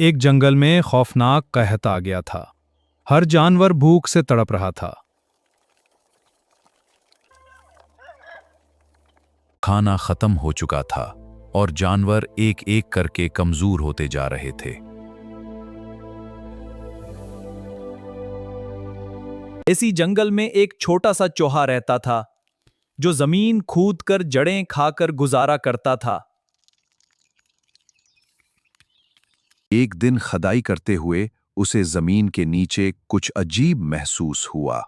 एक जंगल में खौफनाक कहत आ गया था। हर जानवर भूख से तड़प रहा था। खाना खत्म हो चुका था और जानवर एक एक करके कमजोर होते जा रहे थे। इसी जंगल में एक छोटा सा चूहा रहता था जो जमीन खूदकर जड़ें खाकर गुजारा करता था। एक दिन खदाई करते हुए उसे जमीन के नीचे कुछ अजीब महसूस हुआ।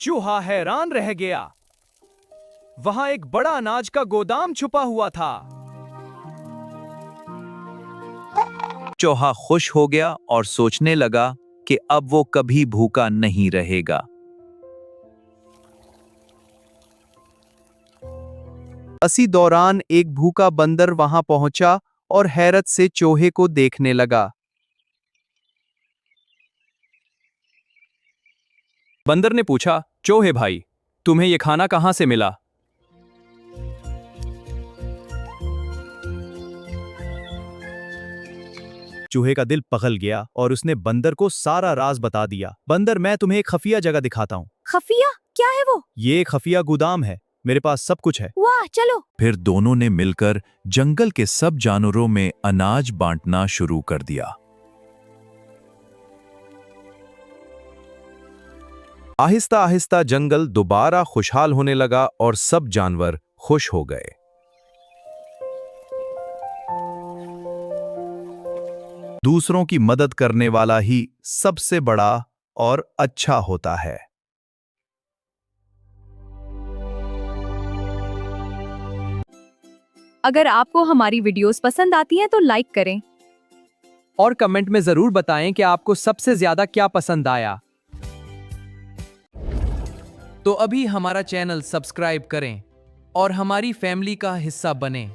चूहा हैरान रह गया। वहां एक बड़ा अनाज का गोदाम छुपा हुआ था। चूहा खुश हो गया और सोचने लगा कि अब वो कभी भूखा नहीं रहेगा। इसी दौरान एक भूखा बंदर वहां पहुंचा और हैरत से चूहे को देखने लगा। बंदर ने पूछा, चूहे भाई, तुम्हें यह खाना कहां से मिला? चूहे का दिल पिघल गया और उसने बंदर को सारा राज बता दिया। बंदर, मैं तुम्हें एक खफिया जगह दिखाता हूँ। खफिया? क्या है वो? ये एक खफिया गोदाम है। मेरे पास सब कुछ है। वाह, चलो। फिर दोनों ने मिलकर जंगल के सब जानवरों में अनाज बांटना शुरू कर दिया। आहिस्ता आहिस्ता जंगल दोबारा खुशहाल होने लगा और सब जानवर खुश हो गए। दूसरों की मदद करने वाला ही सबसे बड़ा और अच्छा होता है। अगर आपको हमारी वीडियोस पसंद आती हैं तो लाइक करें और कमेंट में जरूर बताएं कि आपको सबसे ज्यादा क्या पसंद आया। तो अभी हमारा चैनल सब्सक्राइब करें और हमारी फैमिली का हिस्सा बनें।